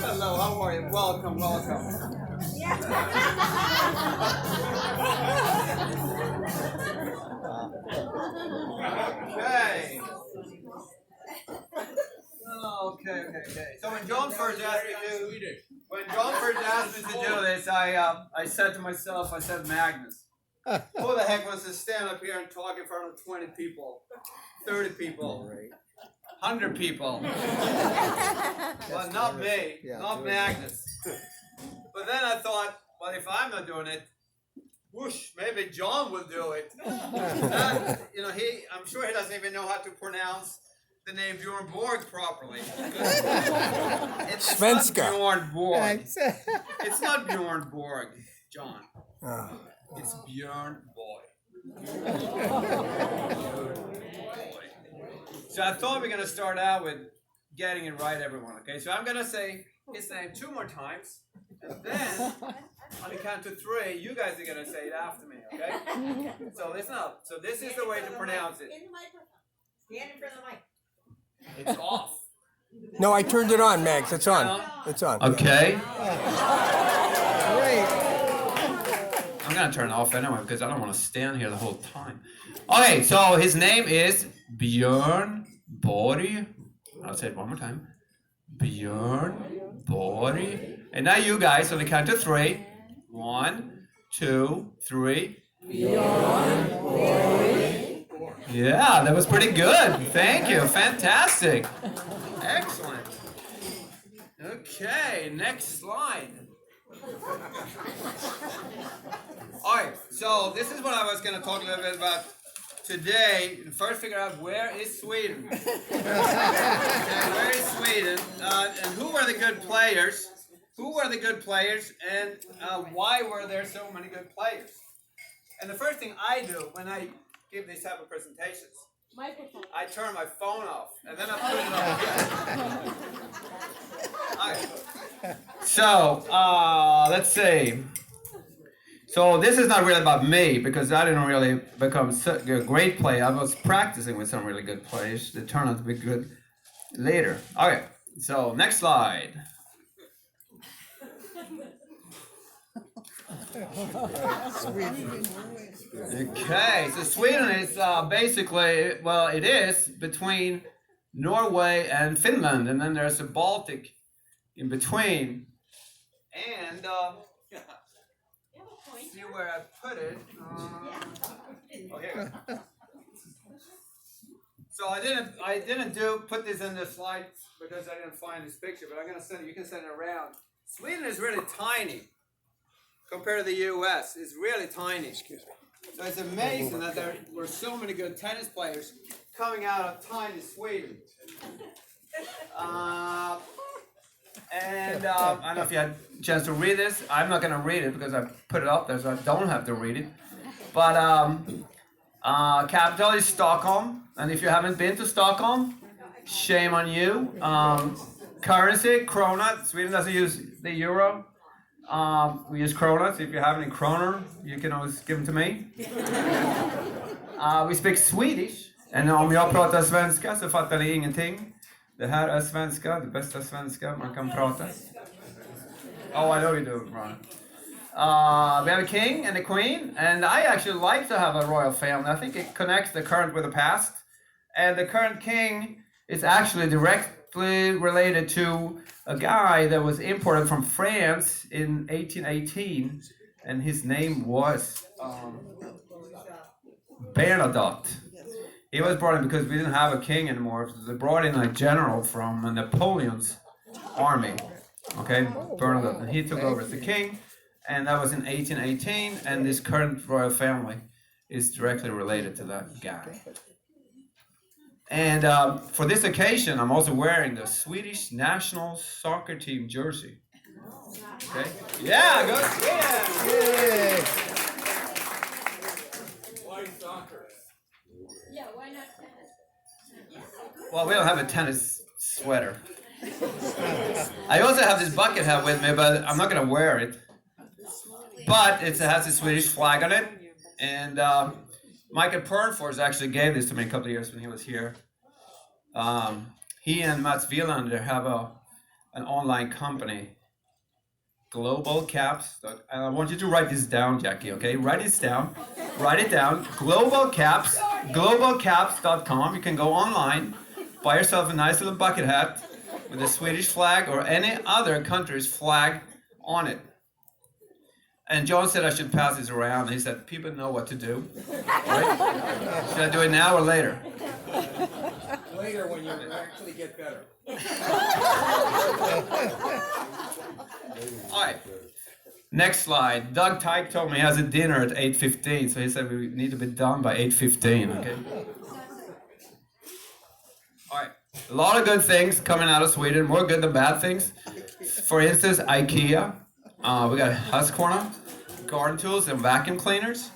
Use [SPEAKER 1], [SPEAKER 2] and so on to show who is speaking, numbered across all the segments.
[SPEAKER 1] Hello, how are you? Welcome. Okay. Okay. So when John first asked me to do this, I said to myself, Magnus, who the heck wants to stand up here and talk in front of 20 people, 30 people, 100 people? Well, not me, not Magnus. But then I thought, well, if I'm not doing it, whoosh, maybe John will do it. And, I'm sure he doesn't even know how to pronounce the name Bjorn Borg properly. It's not Bjorn Borg. It's not Bjorn Borg, John. It's Bjorn Boy. So I thought we were going to start out with getting it right, everyone. Okay, so I'm going to say his name 2 more times, and then on the count to 3, you guys are going to say it after me. Okay? So listen up. So this is the way to pronounce it.
[SPEAKER 2] In the microphone. Stand in front of the mic.
[SPEAKER 1] It's off.
[SPEAKER 3] No, I turned it on, Max. It's on. It's on.
[SPEAKER 1] Okay.
[SPEAKER 3] Great.
[SPEAKER 1] I'm going to turn it off anyway because I don't want to stand here the whole time. Okay, so his name is Björn Borg. I'll say it one more time. Björn Borg. And now you guys, on the count to 3. 1, 2, 3. Björn Borg. Yeah, that was pretty good. Thank you. Fantastic. Excellent. Okay, next slide. Alright, so this is what I was going to talk a little bit about today. First, figure out where is Sweden. Okay, where is Sweden? And who were the good players? Who were the good players? And why were there so many good players? And the first thing I do when I give these type of presentations, I turn my phone off and then I put it on. Alright. So let's see. So this is not really about me because I didn't really become a great player. I was practicing with some really good players that turned out to be good later. Okay. So next slide. Okay, so Sweden is basically, well, it is between Norway and Finland, and then there's a Baltic in between. And see where I put it. Oh, here. So I didn't put this in the slide because I didn't find this picture, but I'm gonna send it. You can send it around. Sweden is really tiny compared to the U.S. It's really tiny. Excuse me. So it's amazing that there were so many good tennis players coming out of tiny Sweden. I don't know if you had a chance to read this. I'm not going to read it because I put it up there, so I don't have to read it. But capital is Stockholm, and if you haven't been to Stockholm, shame on you. Currency, krona. Sweden doesn't use the euro. We use krona, so if you have any kronor, you can always give them to me. We speak Swedish, and om jag pratar svenska så fattar ni ingenting. Det här är svenska, det bästa svenska man kan prata. Oh, I know you do, Ron. We have a king and a queen, and I actually like to have a royal family. I think it connects the current with the past. And the current king is actually directly related to a guy that was imported from France in 1818, and his name was Bernadotte. He was brought in because we didn't have a king anymore. So they brought in a general from Napoleon's army, okay, Bernadotte, and he took over as the king, and that was in 1818, and this current royal family is directly related to that guy. And for this occasion, I'm also wearing the Swedish national soccer team jersey. Okay? Yeah, go Sweden!
[SPEAKER 4] Why soccer?
[SPEAKER 2] Yeah, why not tennis?
[SPEAKER 1] Well, we don't have a tennis sweater. I also have this bucket hat with me, but I'm not going to wear it. But it has a Swedish flag on it, and Michael Pernfors actually gave this to me a couple of years when he was here. he and Mats Wilander have an online company, Global Caps. And I want you to write this down, Jackie. Okay, write this down. Write it down. Global Caps. Globalcaps.com. You can go online, buy yourself a nice little bucket hat with a Swedish flag or any other country's flag on it. And John said I should pass this around. He said people know what to do. Right? Should I do it now or later?
[SPEAKER 3] Later when you actually get better.
[SPEAKER 1] All right. Next slide. Doug Tyke told me he has a dinner at 8:15, so he said we need to be done by 8:15. Okay. All right. A lot of good things coming out of Sweden. More good than bad things. For instance, IKEA. We got Husqvarna, garden tools, and vacuum cleaners.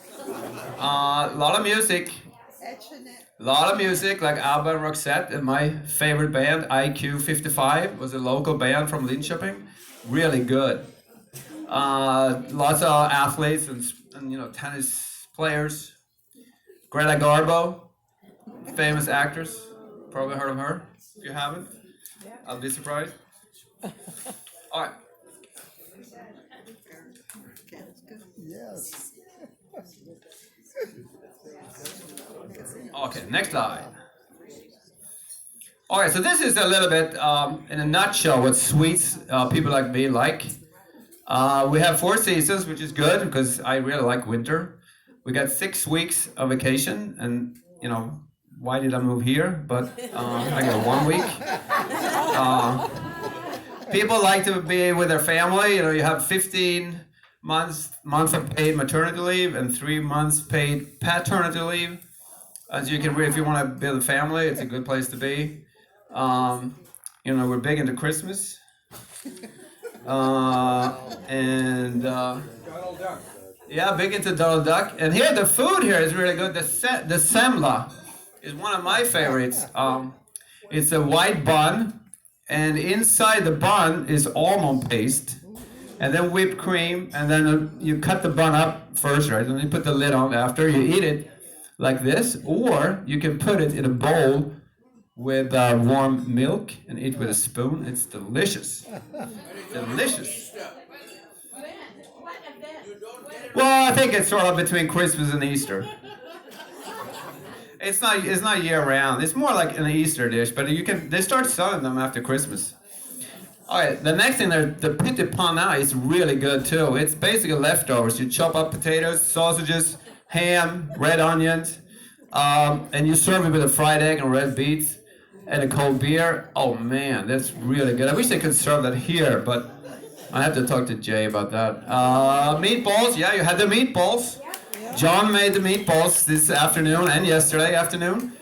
[SPEAKER 1] A lot of music. A lot of music, like ABBA and Roxette, and my favorite band, IQ55, was a local band from Linköping. Really good. Lots of athletes and tennis players. Greta Garbo, famous actress. Probably heard of her. If you haven't, I'll be surprised. All right.
[SPEAKER 4] Yes.
[SPEAKER 1] Okay, next slide. All right, so this is a little bit, in a nutshell, what Swedes, people like me like. We have 4 seasons, which is good because I really like winter. We got 6 weeks of vacation, and why did I move here? But I got 1 week. People like to be with their family. You have 15 months of paid maternity leave and 3 months paid paternity leave. As you can, if you want to build a family, it's a good place to be. We're big into Christmas. And yeah, big into Donald Duck. And here, the food here is really good. The semla is one of my favorites. It's a white bun, and inside the bun is almond paste, and then whipped cream, and then you cut the bun up first, right? And then you put the lid on after. You eat it like this, or you can put it in a bowl with warm milk and eat with a spoon. It's delicious. Delicious. Well, I think it's sort of between Christmas and Easter. It's not year round. It's more like an Easter dish, but they start selling them after Christmas. All right, the next thing, the piti panna is really good too. It's basically leftovers. You chop up potatoes, sausages, ham, red onions, and you serve it with a fried egg and red beets and a cold beer. Oh man, that's really good. I wish they could serve that here, but I have to talk to Jay about that. Meatballs, yeah, you had the meatballs. John made the meatballs this afternoon and yesterday afternoon.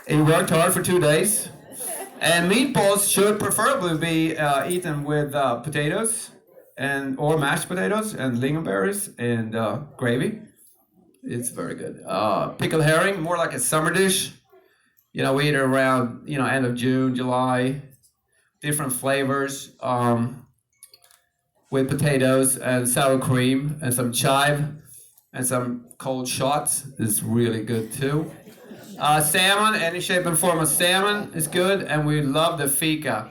[SPEAKER 1] He worked hard for 2 days. And meatballs should preferably be eaten with potatoes or mashed potatoes and lingonberries and gravy. It's very good. Pickled herring, more like a summer dish. We eat it around end of June, July. Different flavors with potatoes and sour cream and some chive and some cold shots is really good too. Salmon, any shape and form of salmon is good, and we love the fika.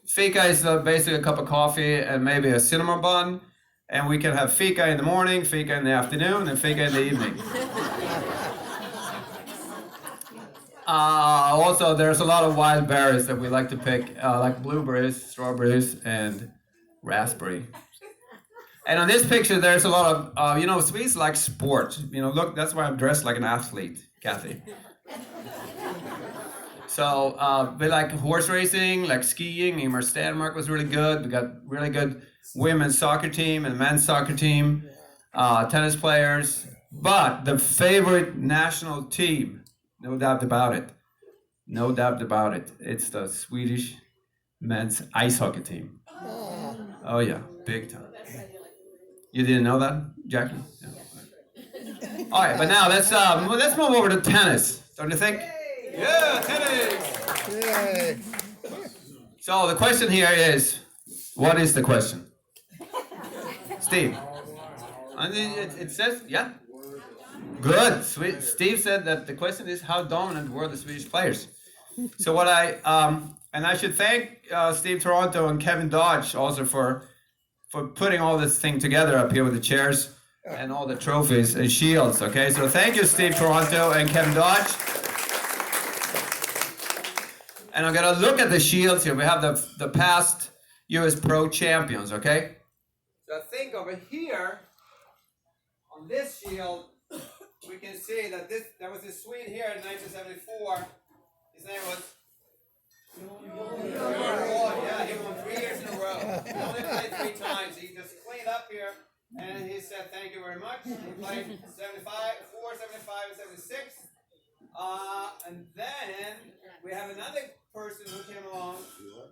[SPEAKER 1] Fika is basically a cup of coffee and maybe a cinnamon bun, and we can have fika in the morning, fika in the afternoon, and fika in the evening. Also, there's a lot of wild berries that we like to pick, like blueberries, strawberries, and raspberry. And on this picture, there's a lot of, Swedes like sport. Look, that's why I'm dressed like an athlete, Kathy. So we like horse racing, like skiing. Ingmar Stenmark was really good. We got really good women's soccer team and men's soccer team, tennis players. But the favorite national team, no doubt about it, it's the Swedish men's ice hockey team. Oh yeah, big time. You didn't know that, Jackie? Yeah. All right, but now let's move over to tennis. Don't you think? Yeah, tennis.
[SPEAKER 4] Yay.
[SPEAKER 1] So the question here is, what is the question? Steve. And it says, yeah. Good. Steve said that the question is, how dominant were the Swedish players? So and I should thank Steve Toronto and Kevin Dodge also for putting all this thing together up here with the chairs and all the trophies and shields. Okay, so thank you, Steve Toronto and Kevin Dodge. And I'm gonna look at the shields here. We have the past US Pro champions. Okay. So I think over here on this shield, we can see that there was a Swede here in 1974. His name was. Oh, yeah, he won 3 years in a row. He only played 3 times. He just cleaned up here and he said thank you very much. He played 75, 4, 75, and 76. And then we have another person who came along.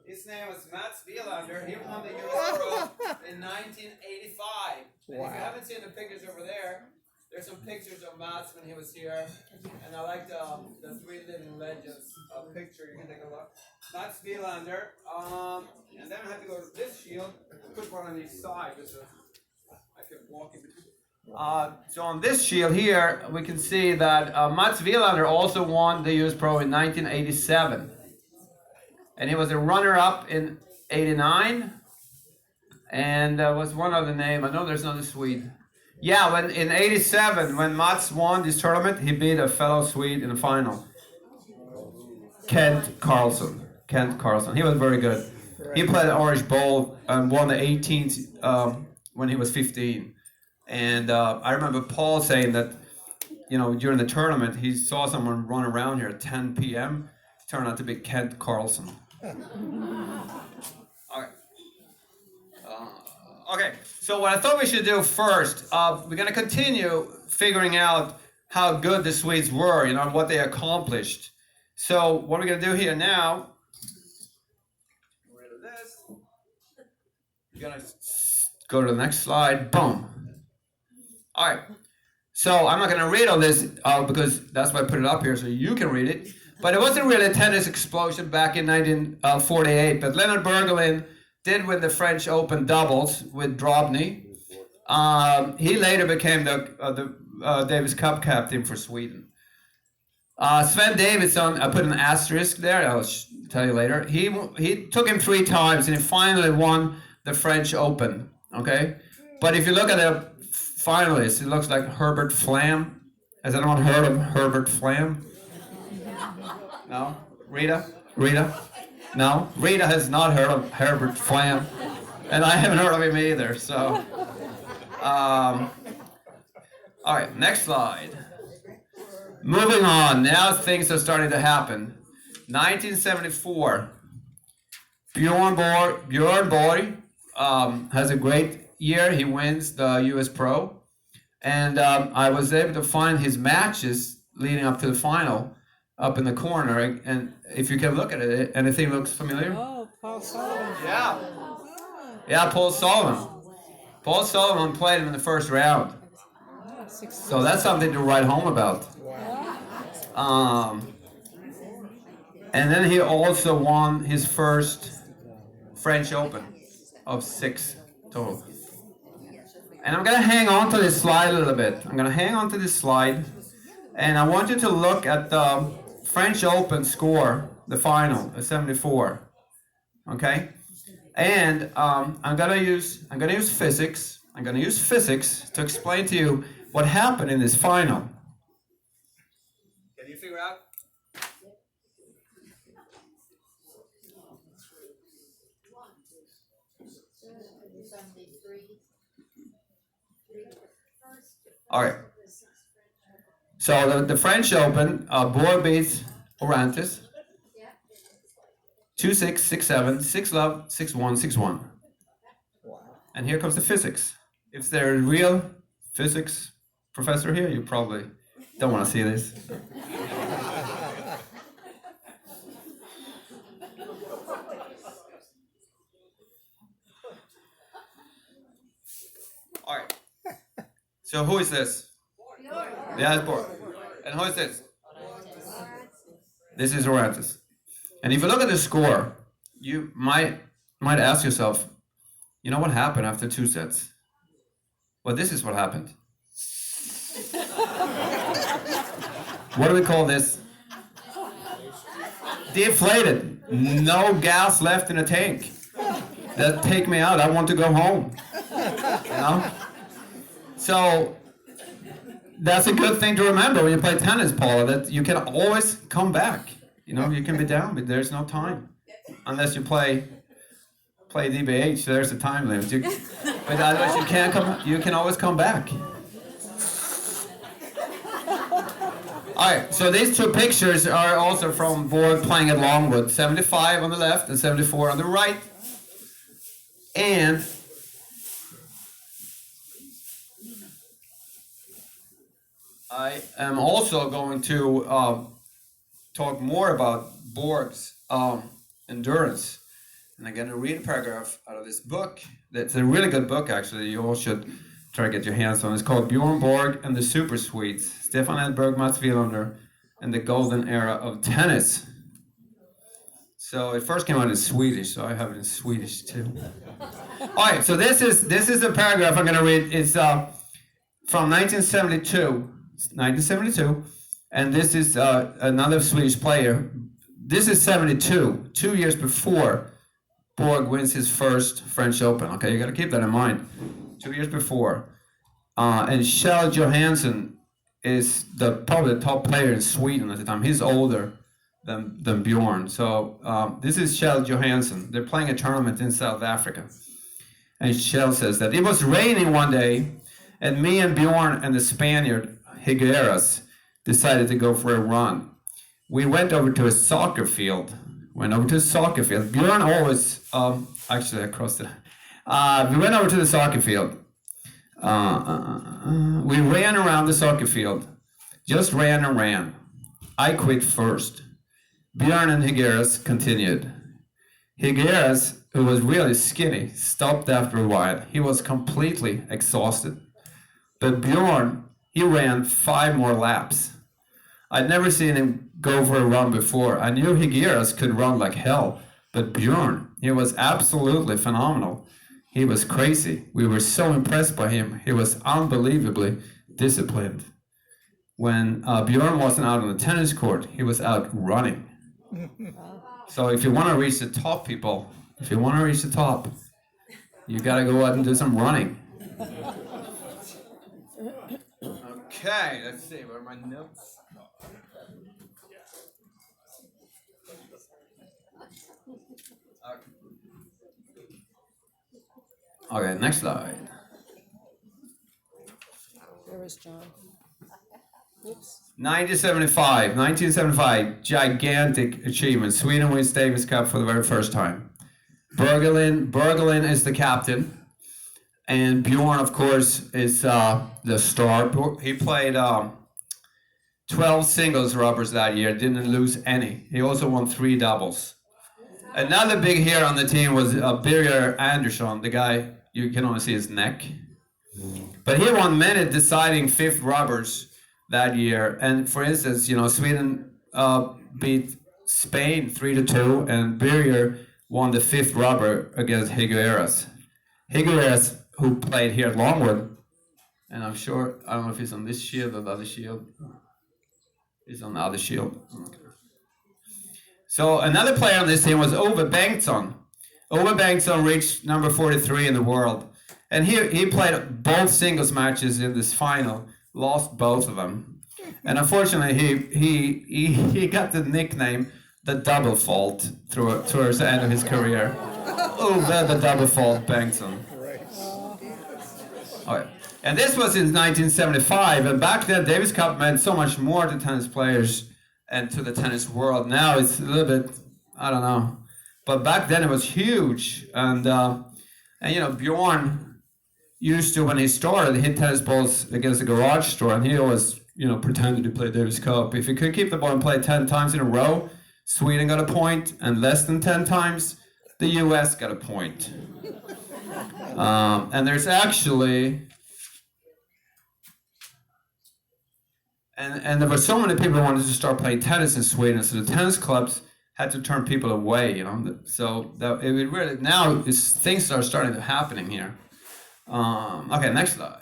[SPEAKER 1] His name was Mats Wielander. He won the US Pro in 1985. And if you haven't seen the pictures over there, there's some pictures of Mats when he was here, and I like the 3 living legends picture. You can take a look. Mats Wielander, and then I have to go to this shield. Put one on each side, just so I can walk in between. So on this shield here, we can see that Mats Wielander also won the US Pro in 1987, and he was a runner-up in '89, and was one other name. I know there's another Swede. Yeah, when in '87, when Mats won this tournament, he beat a fellow Swede in the final. Kent Carlson. He was very good. He played the Orange Bowl and won the 18th when he was 15. And I remember Paul saying that, during the tournament, he saw someone run around here at 10 p.m. It turned out to be Kent Carlson. All right. Okay, so what I thought we should do first, we're going to continue figuring out how good the Swedes were, what they accomplished. So what we're going to do here now, get rid of this. We're going to go to the next slide. Boom. All right. So I'm not going to read all this because that's why I put it up here so you can read it. But it wasn't really a tennis explosion back in 1948. But Leonard Bergelin did win the French Open doubles with Drobny. He later became the Davis Cup captain for Sweden. Sven Davidsson, I put an asterisk there, I'll tell you later. He took him 3 times and he finally won the French Open, okay? But if you look at the finalists, it looks like Herbert Flam. Has anyone heard of Herbert Flam? No? Rita? No? Rita has not heard of Herbert Flam. And I haven't heard of him either, so. All right, next slide. Moving on, now things are starting to happen. 1974, Bjorn Borg has a great year. He wins the US Pro. And I was able to find his matches leading up to the final up in the corner. And if you can look at it, anything looks familiar?
[SPEAKER 4] Oh, Paul Sullivan.
[SPEAKER 1] Yeah. Yeah, Paul Sullivan. Paul Sullivan played him in the first round. So that's something to write home about. And then he also won his first French Open of 6 total. And I'm going to hang on to this slide a little bit. And I want you to look at the French Open score, the final, the 74. Okay? And I'm gonna use physics. I'm gonna use physics to explain to you what happened in this final. Can you figure out? All right. So the French Open, Borg beats Orantes. 2-6, 6-7, 6-love, 6-1, 6-1. Wow. And here comes the physics. If there's a real physics professor here, you probably don't want to see this. All right. So who is this? Yeah, it's Borg. And who is this? This is Orantes. And if you look at the score, you might ask yourself, you know what happened after 2 sets? Well, this is what happened. What do we call this? deflated. No gas left in the tank. That take me out. I want to go home. You know? So that's a good thing to remember when you play tennis, Paula, that you can always come back. You know, you can be down, but there's no time. Unless you play DBH, there's a time limit. But otherwise you can always come back. Alright, so these two pictures are also from Borg playing at Longwood. 75 on the left and 74 on the right. And I am also going to talk more about Borg's endurance. And I'm going to read a paragraph out of this book. That's a really good book, actually. You all should try to get your hands on. It's called Bjorn Borg and the Super Swedes. Stefan Edberg, Mats Wilander, and the Golden Era of Tennis. So it first came out in Swedish, so I have it in Swedish too. All right, so this is a paragraph I'm going to read. It's from 1972, and this is another Swedish player. This is 72, 2 years before Borg wins his first French Open. Okay, you got to keep that in mind. 2 years before, and Kjell Johansson is probably the top player in Sweden at the time. He's older than Bjorn. So this is Kjell Johansson. They're playing a tournament in South Africa. And Kjell says that it was raining one day, and me and Bjorn and the Spaniard Higueras decided to go for a run. We went over to a soccer field. Bjorn always, actually I crossed it. We went over to the soccer field. We ran around the soccer field. Just ran and ran. I quit first. Bjorn and Higueras continued. Higueras, who was really skinny, stopped after a while. He was completely exhausted. But Bjorn, he ran 5 more laps. I'd never seen him go for a run before. I knew Higueras could run like hell, but Bjorn, he was absolutely phenomenal. He was crazy. We were so impressed by him. He was unbelievably disciplined. When Bjorn wasn't out on the tennis court, he was out running. So if you want to reach the top, people, you got to go out and do some running. Okay, let's see, where are my notes? Okay, next slide.
[SPEAKER 4] There was John. Whoops.
[SPEAKER 1] 1975, gigantic achievement. Sweden wins Davis Cup for the very first time. Bergelin is the captain, and Bjorn, of course, is the star. He played 12 singles rubbers that year, didn't lose any. He also won 3 doubles. Another big hero on the team was Birger Andersson, the guy, you can only see his neck. But he won many deciding 5th rubbers that year. And for instance, Sweden beat Spain 3-2, and Birger won the 5th rubber against Higueras. Higueras, who played here at Longwood, and I don't know if he's on this shield or the other shield. He's on the other shield. Okay. So another player on this team was Ove Bengtsson. Ove Bengtsson reached number 43 in the world. And he played both singles matches in this final, lost both of them. And unfortunately, he got the nickname the Double Fault towards the end of his career. Ove the Double Fault Bengtsson. Okay. And this was in 1975, and back then Davis Cup meant so much more to tennis players and to the tennis world. Now it's a little bit, I don't know. But back then it was huge. And Bjorn used to, when he started, hit tennis balls against the garage door, and he always, pretended to play Davis Cup. If he could keep the ball and play 10 times in a row, Sweden got a point, and less than 10 times, the US got a point. And there's actually... And there were so many people who wanted to start playing tennis in Sweden, so the tennis clubs had to turn people away, So it really, now things are starting to happening here. Okay, next slide.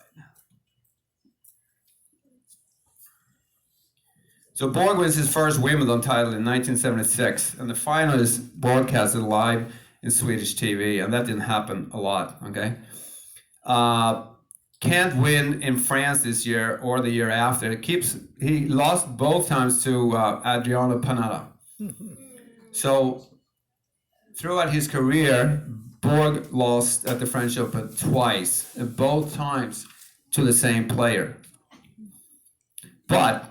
[SPEAKER 1] So Borg wins his first Wimbledon title in 1976, and the final is broadcasted live in Swedish TV, and that didn't happen a lot, okay? Can't win in France this year or the year after. He lost both times to Adriano Panetta. So throughout his career, Borg lost at the French Open twice, and both times to the same player. But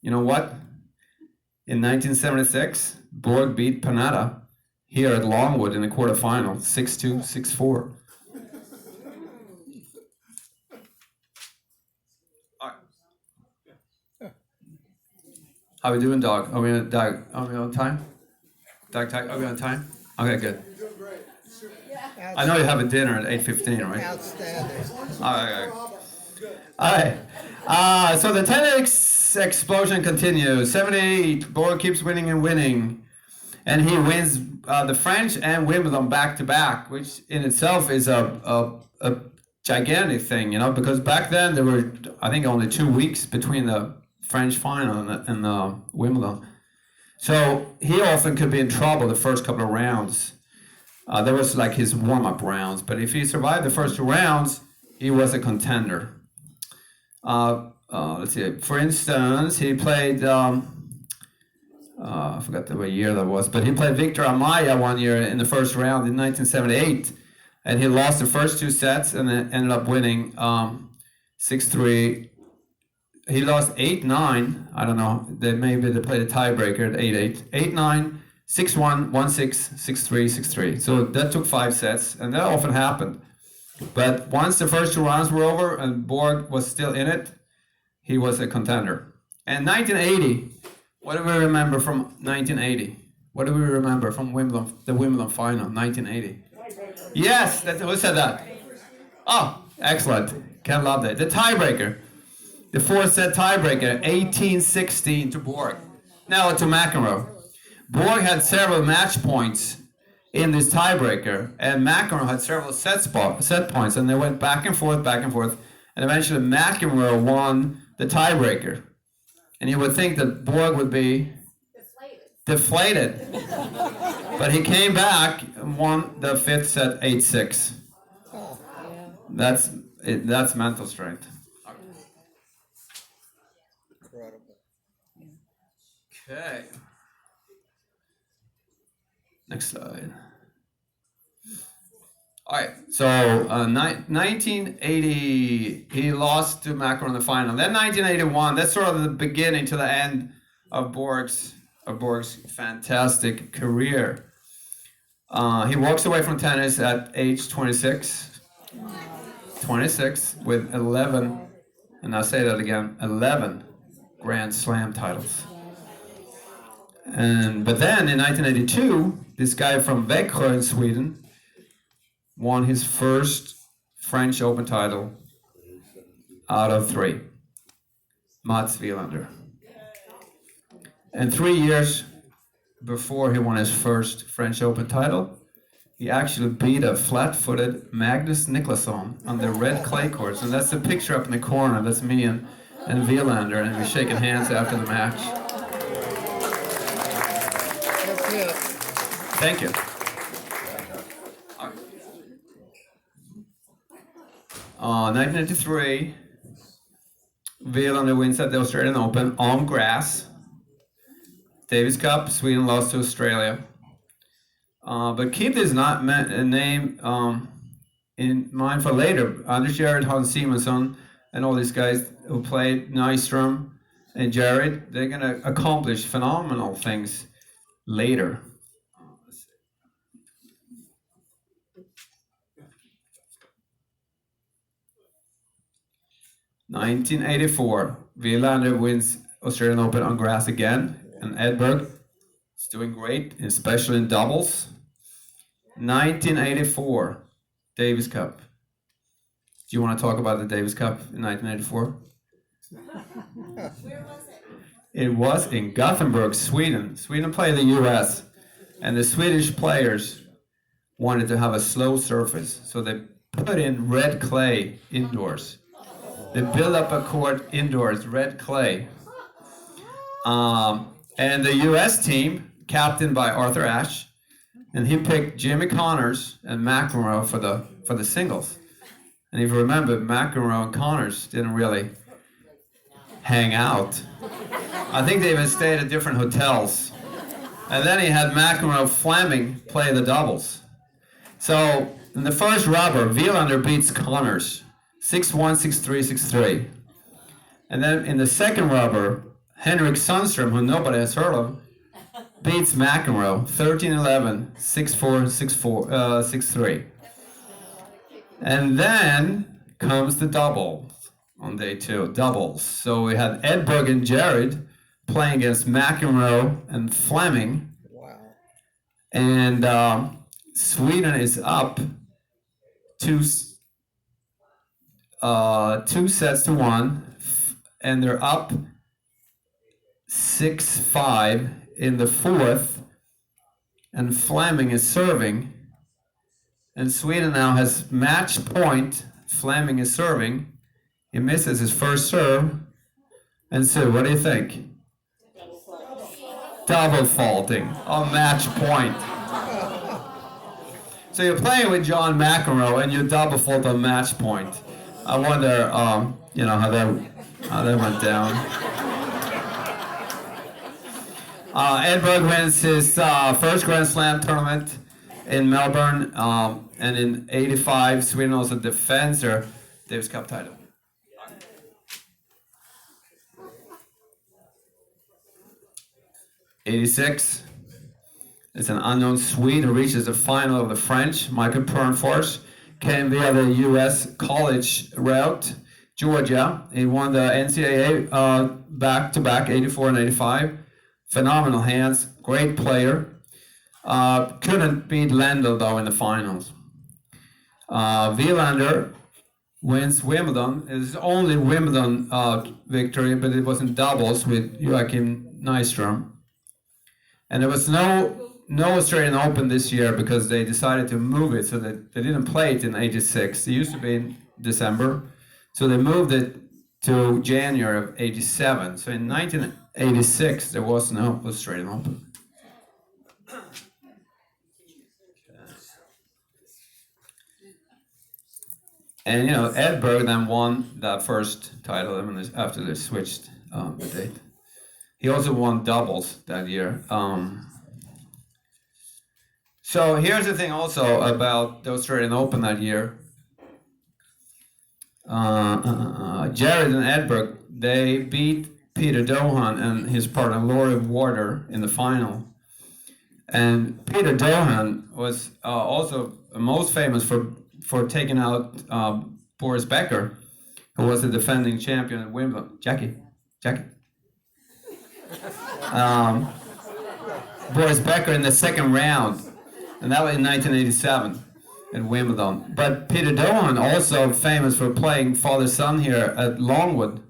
[SPEAKER 1] you know what? In 1976, Borg beat Panetta here at Longwood in the quarterfinal, 6-2, 6-4. How we doing, Doug? Are we on time? Doug, are we on time? Okay, good. I know you have a dinner at 8:15, right?
[SPEAKER 3] Outstanding.
[SPEAKER 1] All right. So the tennis explosion continues. 78. Borg keeps winning and winning, and he wins the French and Wimbledon back to back, which in itself is a gigantic thing, you know, because back then there were, I think, only 2 weeks between the French final and the Wimbledon. So he often could be in trouble the first couple of rounds. There was like his warm-up rounds, but if he survived the first 2 rounds, he was a contender. Let's see. For instance, he played. I forgot what year that was, but he played Victor Amaya one year in the first round in 1978, and he lost the first 2 sets and then ended up winning 6-3. He lost 8-9. I don't know. Maybe they played a tiebreaker at 8-8. 8-9, 6-1, 1-6, 6-3, 6-3. So that took 5 sets, and that often happened. But once the first 2 rounds were over and Borg was still in it, he was a contender. And 1980, what do we remember from 1980? What do we remember from Wimbledon, the Wimbledon final, 1980? Yes, who said that? Oh, excellent. Ken loved it. The tiebreaker. The 4-set tiebreaker, 18-16 to Borg. Now to McEnroe. Borg had several match points in this tiebreaker, and McEnroe had several set points, and they went back and forth, and eventually McEnroe won the tiebreaker. And you would think that Borg would be deflated. But he came back and won the 5th set 8-6. That's mental strength.
[SPEAKER 3] Incredible.
[SPEAKER 1] Okay. Next slide. All right, so 1980, he lost to McEnroe in the final. Then 1981, that's sort of the beginning to the end of Borg's fantastic career. He walks away from tennis at age 26. 26 with 11, and I'll say that again, 11 Grand Slam titles. But then in 1982, this guy from Växjö in Sweden won his first French Open title out of 3. Mats Wilander. And 3 years before he won his first French Open title, he actually beat a flat-footed Magnus Nicklason on the red clay courts. And that's the picture up in the corner. That's me and Wilander, and we're shaking hands after the match.
[SPEAKER 3] That's it.
[SPEAKER 1] Thank you. 1993, Wilander wins at the Australian Open on grass. Davis Cup, Sweden lost to Australia. But keep this name in mind for later. Anders Jared, Hans Simonsson, and all these guys who played, Nystrom and Jared, they're going to accomplish phenomenal things later. 1984, Wilander wins Australian Open on grass again, and Edberg is doing great, especially in doubles. 1984, Davis Cup. Do you want to talk about the Davis Cup in 1984?
[SPEAKER 2] Where was it?
[SPEAKER 1] It was in Gothenburg, Sweden. Sweden played the US, and the Swedish players wanted to have a slow surface, so they put in red clay indoors. They built up a court indoors, red clay. And the U.S. team, captained by Arthur Ashe, and he picked Jimmy Connors and McEnroe for the singles. And if you remember, McEnroe and Connors didn't really hang out. I think they even stayed at different hotels. And then he had McEnroe Fleming play the doubles. So in the first rubber, Wielander beats Connors 6-1, 6-3, 6-3. And then in the second rubber, Henrik Sundström, who nobody has heard of, beats McEnroe 13-11, 6-4, 6-4, 6-3. And then comes the doubles on day two, doubles. So we had Edberg and Jared playing against McEnroe and Fleming.
[SPEAKER 3] Wow.
[SPEAKER 1] And Sweden is up two sets to one, and they're up 6-5 in the fourth, and Fleming is serving, and Sweden now has match point. Fleming is serving. He misses his first serve. And Sue, what do you think? Double faulting on match point. So you're playing with John McEnroe and you double fault on match point. I wonder, how that went down. Edberg wins his first Grand Slam tournament in Melbourne, and in '85, Sweden also defends their Davis Cup title. '86, it's an unknown Swede who reaches the final of the French. Michael Pernfors came via the U.S. college route, Georgia. He won the NCAA back-to-back, '84 and '85. Phenomenal hands, great player. Couldn't beat Lendl though in the finals. Wielander wins Wimbledon. It's his only Wimbledon victory, but it was in doubles with Joachim Nystrom. And there was no Australian Open this year because they decided to move it, so that they didn't play it in '86. It used to be in December, so they moved it to January of '87. So in 1986, there was no Australian Open. And Edberg then won that first title after they switched the date. He also won doubles that year. So here's the thing also about the Australian Open that year. Jared and Edberg, they beat Peter Dohan and his partner Laurie Warder in the final. And Peter Dohan was also most famous for taking out Boris Becker, who was the defending champion at Wimbledon. Jackie. Boris Becker in the second round, and that was in 1987 at Wimbledon. But Peter Dohan also famous for playing father-son here at Longwood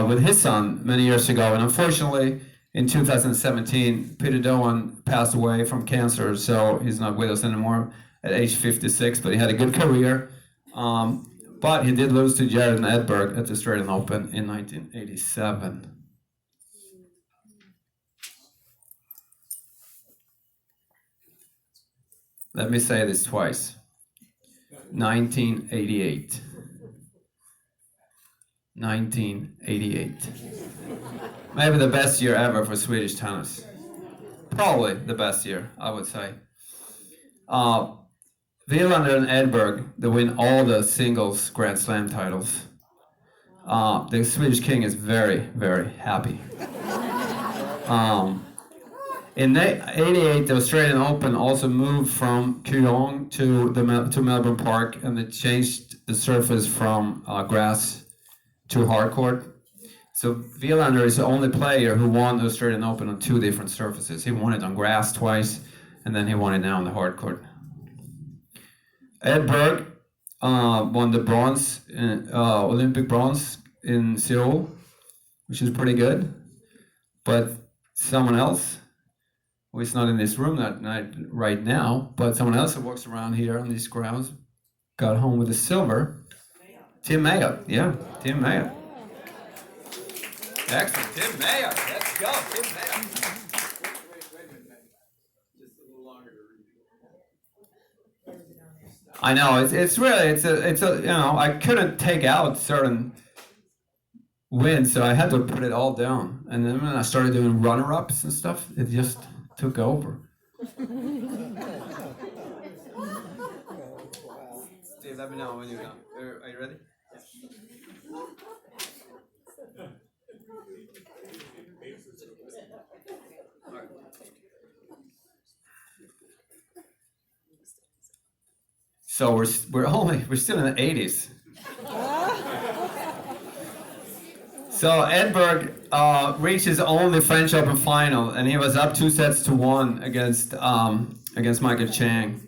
[SPEAKER 1] with his son many years ago. And unfortunately, in 2017, Peter Dohan passed away from cancer, so he's not with us anymore at age 56, but he had a good career. But he did lose to Jared and Edberg at the Australian Open in 1987. Let me say this twice. 1988. 1988. Maybe the best year ever for Swedish tennis. Probably the best year, I would say. Wielander and Edberg, they win all the singles Grand Slam titles. The Swedish king is very, very happy. In '88, the Australian Open also moved from Kooyong to Melbourne Park, and they changed the surface from grass to hard court. So Wielander is the only player who won the Australian Open on two different surfaces. He won it on grass twice, and then he won it now on the hard court. Edberg won the bronze, Olympic bronze in Seoul, which is pretty good. But someone else, who is not in this room that night right now, but someone else who walks around here on these grounds, got home with the silver. Tim Mayer, yeah, Tim Mayer. Excellent, Tim Mayer. go. Team there. I know it's really it's a you know I couldn't take out certain wins, so I had to put it all down. And then when I started doing runner-ups and stuff, it just took over. Steve, let me know when you're done. Are you ready? So we're still in the 80s. So Edberg reached his only French Open final, and he was up 2-1 against Michael Chang,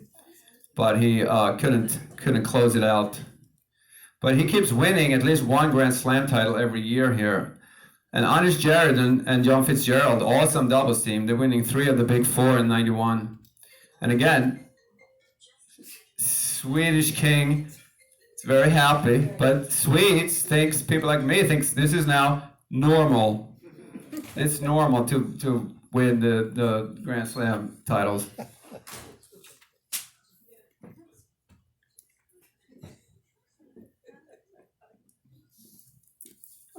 [SPEAKER 1] but he couldn't close it out. But he keeps winning at least one Grand Slam title every year here. And Anders Jarrett and John Fitzgerald, awesome doubles team. They're winning 3 of the big 4 in '91. And again, Swedish king. Very happy, but Swedes people like me thinks this is now normal. It's normal to win the Grand Slam titles.